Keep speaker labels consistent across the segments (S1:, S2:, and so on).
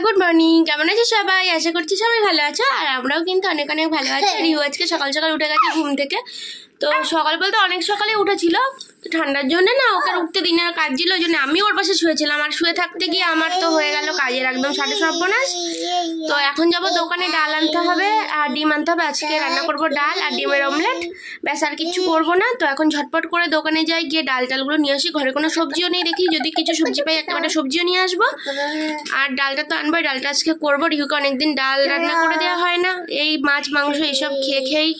S1: Good morning, কেমন আছো সবাই? আশা করছি সবাই ভালো আছো, আর আমরাও কিন্তু অনেক অনেক ভালো আছি। রিউ আজকে সকাল সকাল উঠে গেছে ঘুম থেকে। তো সকাল বলতে অনেক সকালে উঠেছিল, ঠান্ডার জন্য না ওকে উঠতে দিনের কাজ ছিল, ওই জন্য আমি ওর পাশে শুয়েছিলাম। আর শুয়ে থাকতে গিয়ে আমার তো হয়ে গেল কাজের একদম সাড়ে সর্বনাশ। তো এখন যাব দোকানে, ডাল আনতে হবে আর ডিম আনতে হবে। আজকে রান্না করব ডাল আর ডিমের অমলেট, ব্যাস আর কিছু করবো না। তো এখন ঝটপট করে দোকানে যাই, গিয়ে ডাল টালগুলো নিয়ে আসি। ঘরে কোনো সবজিও নেই, দেখি যদি কিছু সবজি পাই একেবারে সবজিও নিয়ে আসবো। আর ডালটা তো আনবো, ডালটা আজকে করবো। রিহুকে অনেকদিন ডাল রান্না করে দেওয়া হয় না, এই মাছ মাংস এইসব খেয়ে খেয়েই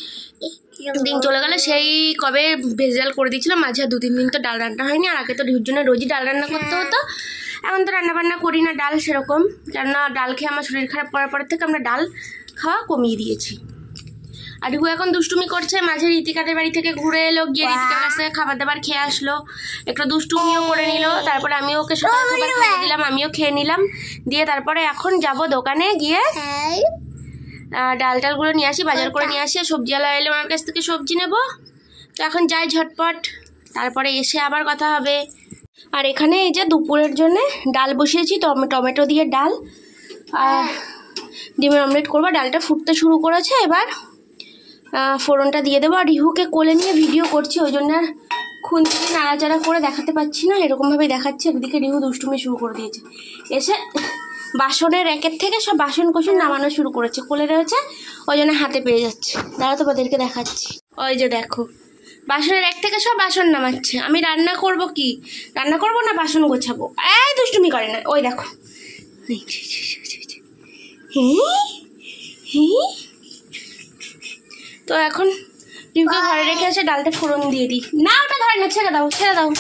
S1: দিন চলে গেলে। সেই কবে ভেজাল করে দিয়েছিলাম, মাঝে 2-3 দিন তো ডাল রান্না হয়নি। আর আগে তো রিহুর জন্য রোজই ডাল রান্না করতে হতো। এখন তো রান্না বান্না করি না ডাল সেরকম, কেননা ডাল খেয়ে আমার শরীর খারাপ করার পর থেকে আমরা ডাল খাওয়া কমিয়ে দিয়েছি। আর রিহু এখন দুষ্টুমি করছে। মাঝে ঋতিকাদের বাড়ি থেকে ঘুরে এলো, গিয়ে ঋতিকার কাছ থেকে খাবার দাবার খেয়ে আসলো, একটু দুষ্টুমিও করে নিল। তারপরে আমিও ওকে সকাল খাবার খেয়ে দিলাম, আমিও খেয়ে নিলাম। দিয়ে তারপরে এখন যাব দোকানে, গিয়ে ডাল টালগুলো নিয়ে আসি, বাজার করে নিয়ে আসি। সবজিওয়ালা এলে ওনার কাছ থেকে সবজি নেব। তো এখন যাই ঝটপট, তারপরে এসে আবার কথা হবে। আর এখানে এই যে দুপুরের জন্য ডাল বসিয়েছি, টমেটো দিয়ে ডাল আর ডিমের অমলেট করবো। ডালটা ফুটতে শুরু করেছে, এবার ফোড়নটা দিয়ে দেবো। আর রিহুকে কোলে নিয়ে ভিডিও করছি, ওই জন্য খুন্তি নাড়াচাড়া করে দেখাতে পাচ্ছি না, এরকমভাবেই দেখাচ্ছি। একদিকে রিহু দুষ্টুমি শুরু করে দিয়েছে, এসে বাসনের র্যাকের থেকে সব বাসন কোসন নামানো শুরু করেছে, কোলে রয়েছে, ওই জন্য হাতে পেয়ে যাচ্ছে। দাঁড়া তোমাদেরকে দেখাচ্ছি, ওই যে দেখো বাসনের র্যাক থেকে সব বাসন নামাচ্ছে। আমি রান্না করব, কি রান্না করব না বাসন গোছাবো? এই দুষ্টুমি করে না, ওই দেখো। তো এখন রিহুকে ঘরে রেখে এসে ডালটা ফোড়ন দিয়ে দিই। না ওটা ধরে না, ছেড়ে দাও ছেড়ে দাও।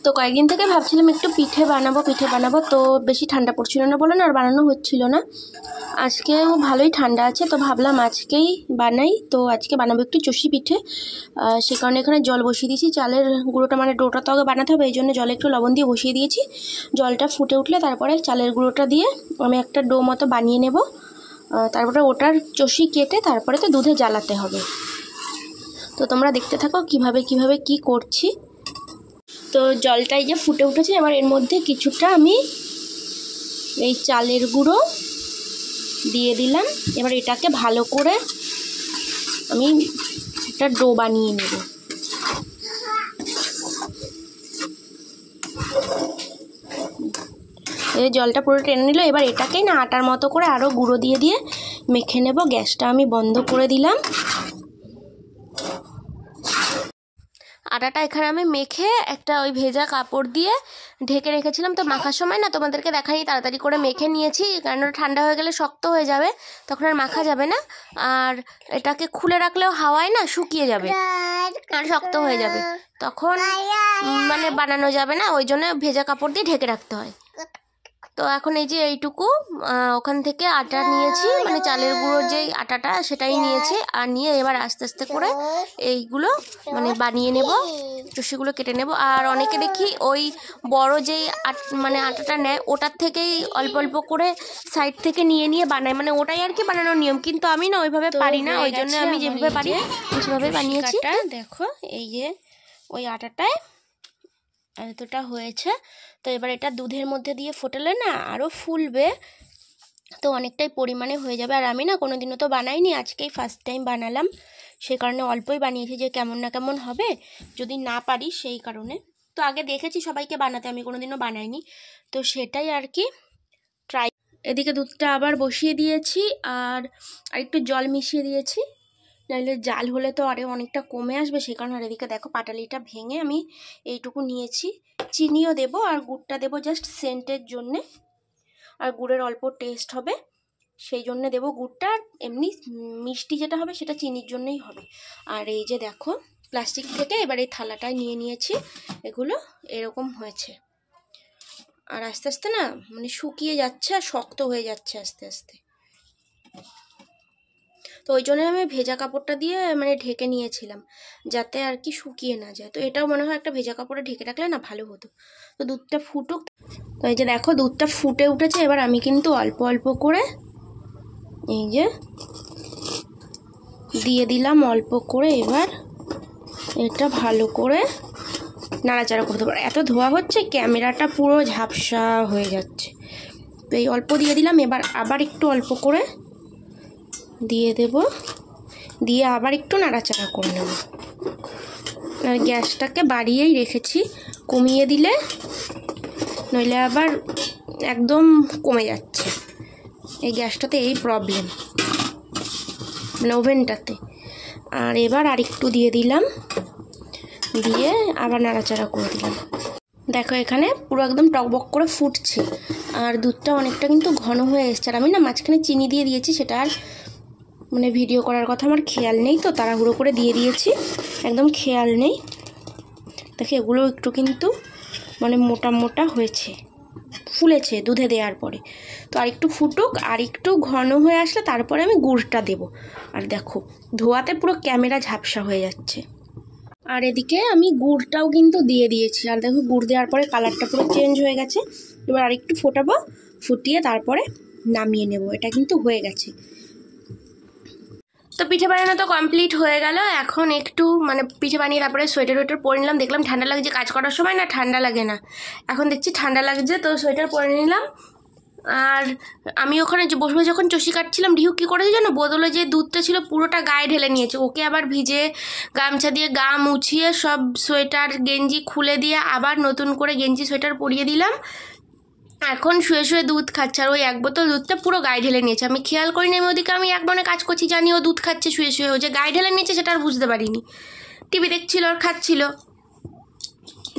S1: তো কয়েকদিন থেকে ভাবছিলাম একটু পিঠে বানাবো, তো বেশি ঠান্ডা পড়ছিল না বলে না আর বানানো হচ্ছিল না। আজকেও ভালোই ঠান্ডা আছে, তো ভাবলাম আজকেই বানাই। তো আজকে বানাবো একটু চষি পিঠে। সে কারণে এখানে জল বসিয়ে দিয়েছি। চালের গুঁড়োটা মানে ডোটা তো আগে বানাতে হবে, এই জন্য জলে একটু লবণ দিয়ে বসিয়ে দিয়েছি। জলটা ফুটে উঠলে তারপরে চালের গুঁড়োটা দিয়ে আমি একটা ডো মতো বানিয়ে নেব। তারপরে ওটার চষি কেটে তারপরে তো দুধে জ্বালাতে হবে। তো তোমরা দেখতে থাকো কিভাবে কি করছি। তো জলটাই যে ফুটে উঠেছে, এবার এর মধ্যে কিছুটা আমি এই চালের গুঁড়ো দিয়ে দিলাম। এবার এটাকে ভালো করে আমি একটা ডো বানিয়ে নেব। এই জলটা পুরো টেনে নিল। এবার এটাকেই না আটার মতো করে আরও গুঁড়ো দিয়ে মেখে নেব। গ্যাসটা আমি বন্ধ করে দিলাম। আটাটা এখানে আমি মেখে একটা ওই ভেজা কাপড় দিয়ে ঢেকে রেখেছিলাম। তো মাখার সময় না তোমাদেরকে দেখাই, তাড়াতাড়ি করে মেখে নিয়েছি, কারণ ঠান্ডা হয়ে গেলে শক্ত হয়ে যাবে, তখন আর মাখা যাবে না। আর এটাকে খুলে রাখলেও হাওয়ায় না শুকিয়ে যাবে আর শক্ত হয়ে যাবে, তখন মানে বানানো যাবে না। ওই জন্য ভেজা কাপড় দিয়ে ঢেকে রাখতে হয়। তো এখন এই যে এইটুকু ওখান থেকে আটা নিয়েছি, মানে চালের গুঁড়োর যেই আটাটা সেটাই নিয়েছি। আর নিয়ে এবার আস্তে আস্তে করে এইগুলো মানে বানিয়ে নেব, চষিগুলো কেটে নেব। আর অনেকে দেখি ওই বড় যেই মানে আটাটা নেয়, ওটার থেকেই অল্প অল্প করে সাইড থেকে নিয়ে বানায়, মানে ওটাই আর কি বানানোর নিয়ম। কিন্তু আমি না ওইভাবে পারি না, ওই জন্য আমি যেভাবে পারি সেভাবে বানিয়েছি। দেখো এই যে ওই আটাটায় এতটা হয়েছে। তো এবার এটা দুধের মধ্যে দিয়ে ফোটালে না আরও ফুলবে, তো অনেকটাই পরিমাণে হয়ে যাবে। আর আমি না কোনোদিনও তো বানাইনি, আজকেই ফার্স্ট টাইম বানালাম, সেই কারণে অল্পই বানিয়েছি, যে কেমন না কেমন হবে যদি না পারি সেই কারণে। তো আগে দেখেছি সবাইকে বানাতে, আমি কোনোদিনও বানাইনি, তো সেটাই আর কি ট্রাই। এদিকে দুধটা আবার বসিয়ে দিয়েছি আর একটু জল মিশিয়ে দিয়েছি, নাহলে জাল হলে তো আরে অনেকটা কমে আসবে, সেই কারণে। আর এদিকে দেখো পাটালিটা ভেঙে আমি এইটুকু নিয়েছি। চিনিও দেবো আর গুড়টা দেবো জাস্ট সেন্টের জন্যে, আর গুড়ের অল্প টেস্ট হবে সেই জন্য দেবো গুড়টা। আর এমনি মিষ্টি যেটা হবে সেটা চিনির জন্যই হবে। আর এই যে দেখো প্লাস্টিক থেকে এবার এই থালাটায় নিয়ে নিয়েছি, এগুলো এরকম হয়েছে। আর আস্তে আস্তে না মানে শুকিয়ে যাচ্ছে আর শক্ত হয়ে যাচ্ছে আস্তে আস্তে। তো ওই জন্য আমি ভেজা কাপড়টা দিয়ে মানে ঢেকে নিয়েছিলাম, যাতে আর কি শুকিয়ে না যায়। তো এটাও মনে হয় একটা ভেজা কাপড়ে ঢেকে রাখলে না ভালো হতো। তো দুধটা ফুটুক। তো এই যে দেখো দুধটা ফুটে উঠেছে। এবার আমি কিন্তু অল্প অল্প করে এই যে দিয়ে দিলাম অল্প করে। এবার এটা ভালো করে নাড়াচাড়া করতে পারো। এত ধোয়া হচ্ছে ক্যামেরাটা পুরো ঝাপসা হয়ে যাচ্ছে। তো এই অল্প দিয়ে দিলাম। এবার আবার একটু অল্প করে দিয়ে দেব, দিয়ে আবার একটু নাড়াচাড়া করে নেব। আর গ্যাসটাকে বাড়িয়েই রেখেছি, কমিয়ে দিলে নইলে আবার একদম কমে যাচ্ছে। এই গ্যাসটাতে এই প্রবলেম, মানে ওভেনটাতে। আর এবার আরেকটু দিয়ে দিলাম, দিয়ে আবার নাড়াচাড়া করে দিলাম। দেখো এখানে পুরো একদম টকবক করে ফুটছে, আর দুধটা অনেকটা কিন্তু ঘন হয়ে এসছে। আর আমি না মাঝখানে চিনি দিয়ে দিয়েছি, সেটা আর মানে ভিডিও করার কথা আমার খেয়াল নেই, তো তাড়াহুড়ো করে দিয়ে দিয়েছি, একদম খেয়াল নেই। দেখো এগুলো একটু কিন্তু মানে মোটা মোটা হয়েছে, ফুলেছে দুধে দেওয়ার পরে। তো আর একটু ফুটুক, আর একটু ঘন হয়ে আসলে তারপরে আমি গুড়টা দেব। আর দেখো ধোয়াতে পুরো ক্যামেরা ঝাপসা হয়ে যাচ্ছে। আর এদিকে আমি গুড়টাও কিন্তু দিয়ে দিয়েছি। আর দেখো গুড় দেওয়ার পরে কালারটা পুরো চেঞ্জ হয়ে গেছে। এবার আর একটু ফোটাবো, ফুটিয়ে তারপরে নামিয়ে নেব। এটা কিন্তু হয়ে গেছে। তো পিঠে বানানো তো কমপ্লিট হয়ে গেল। এখন একটু মানে পিঠে বানিয়ে তারপরে সোয়েটার ওয়েটার পরে নিলাম। দেখলাম ঠান্ডা লাগছে, কাজ করার সময় না ঠান্ডা লাগে না, এখন দেখছি ঠান্ডা লাগছে, তো সোয়েটার পরে নিলাম। আর আমি ওখানে বসে বসে যখন চষি কাটছিলাম, রিহু কী করেছে জানো, বোতলে যে দুধটা ছিল পুরোটা গায়ে ঢেলে নিয়েছে। ওকে আবার ভিজে গামছা দিয়ে গা মুছিয়ে সব সোয়েটার গেঞ্জি খুলে দিয়ে আবার নতুন করে গেঞ্জি সোয়েটার পরিয়ে দিলাম। এখন শুয়ে শুয়ে দুধ খাচ্ছে, আর ওই এক বোতল দুধটা পুরো গায়ে ঢেলে নিয়েছে। আমি খেয়াল করিনি, আমি ওদিকে আমি এক মনে কাজ করছি, জানি ও দুধ খাচ্ছে শুয়ে শুয়ে, ও যে গায়ে ঢেলে নিয়েছে সেটা আর বুঝতে পারিনি। টিভি দেখছিল আর খাচ্ছিল,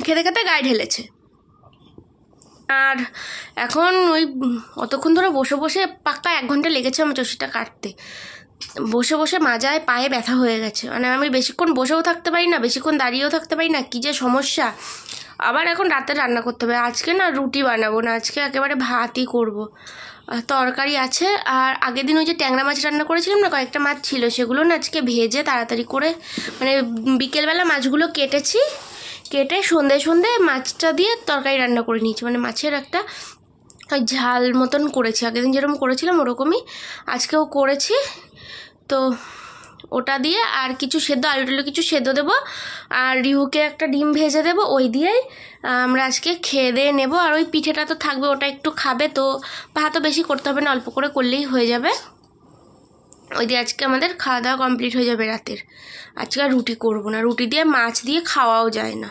S1: খেতে খেতে গায়ে ঢেলেছে। আর এখন ওই অতক্ষণ ধরে বসে বসে পাক্কা 1 ঘন্টা লেগেছে আমার চষিটা কাটতে। বসে বসে মাজায় পায়ে ব্যথা হয়ে গেছে, মানে আমি বেশিক্ষণ বসেও থাকতে পারি না, বেশিক্ষণ দাঁড়িয়েও থাকতে পারি না, কী যে সমস্যা। আবার এখন রাতে রান্না করতে হবে। আজকে না রুটি বানাবো না, আজকে একেবারে ভাতই করব। তরকারি আছে, আর আগের দিন ওই যে ট্যাংরা মাছ রান্না করেছিলাম না, কয়েকটা মাছ ছিল, সেগুলো না আজকে ভেজে তাড়াতাড়ি করে মানে বিকেলবেলা মাছগুলো কেটেছি, কেটে সন্ধে মাছটা দিয়ে তরকারি রান্না করে নিয়েছি। মানে মাছের একটা ওই ঝাল মতন করেছি, আগের দিন যেরকম করেছিলাম ওরকমই আজকেও করেছি। তো ওটা দিয়ে আর কিছু সেদ্ধ আলু টালু কিছু সেদ্ধ দেবো, আর রিহুকে একটা ডিম ভেজে দেবো, ওই দিয়েই আমরা আজকে খেয়ে দিয়ে নেবো। আর ওই পিঠেটা তো থাকবে, ওটা একটু খাবে, তো ভাতও বেশি করতে হবে না, অল্প করে করলেই হয়ে যাবে। ওই দিয়ে আজকে আমাদের খাওয়া দাওয়া কমপ্লিট হয়ে যাবে রাতের। আজকে আর রুটি করবো না, রুটি দিয়ে মাছ দিয়ে খাওয়াও যায় না।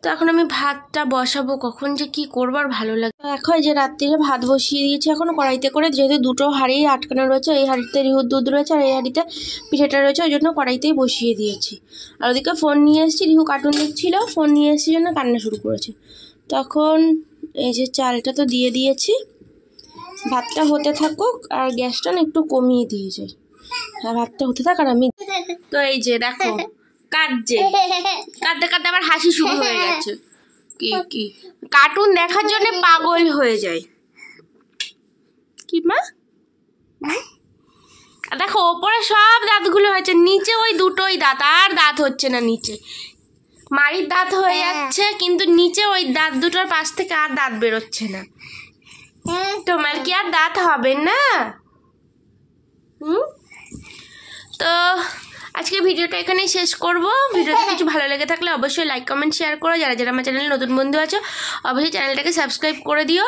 S1: তো এখন আমি ভাতটা বসাবো, কখন যে কি করবো আর ভালো লাগে। এখন যে রাত্রিরে ভাত বসিয়ে দিয়েছি এখন কড়াইতে করে, যেহেতু দুটো হাঁড়ি আটকানো রয়েছে, এই হাঁড়িতে রিহুর দুধ রয়েছে আর এই হাঁড়িতে পিঠেটা রয়েছে, ওই জন্য কড়াইতেই বসিয়ে দিয়েছি। আর ওদিকে ফোন নিয়ে এসেছি, রিহু কার্টুন দেখছিল, ফোন নিয়ে এসেছি জন্য কান্না শুরু করেছে। তখন এই যে চালটা তো দিয়ে দিয়েছি, ভাতটা হতে থাকুক, আর গ্যাসটা না একটু কমিয়ে দিয়ে যাই। হ্যাঁ ভাতটা হতে থাক, আর আমি তো এই যে দেখো কাটছে, কাটতে কাটতে আবার হাসি শুরু হয়ে গেছে। কি কার্টুন দেখার জন্য পাগল হয়ে যায় কি মা। দেখো ওপরে সব দাঁতগুলো হয়েছে, নিচে ওই দুটোই দাঁত, আর দাঁত হচ্ছে না নিচে। মাড়ির দাঁত হয়ে যাচ্ছে, কিন্তু নিচে ওই দাঁত দুটোর পাশ থেকে আর দাঁত বেরোচ্ছে না। তোমার কি আর দাঁত হবে না? তো আজকে ভিডিওটা এখানেই শেষ করব। ভিডিওটা কিছু ভালো লেগে থাকলে অবশ্যই লাইক কমেন্ট শেয়ার করো। যারা যারা আমার চ্যানেলে নতুন বন্ধু আছো অবশ্যই চ্যানেলটাকে সাবস্ক্রাইব করে দিও।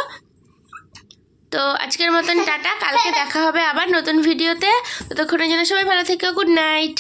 S1: তো আজকের মতন টাটা, কালকে দেখা হবে আবার নতুন ভিডিওতে। ততক্ষণের জন্য সবাই ভালো থেকো, গুড নাইট।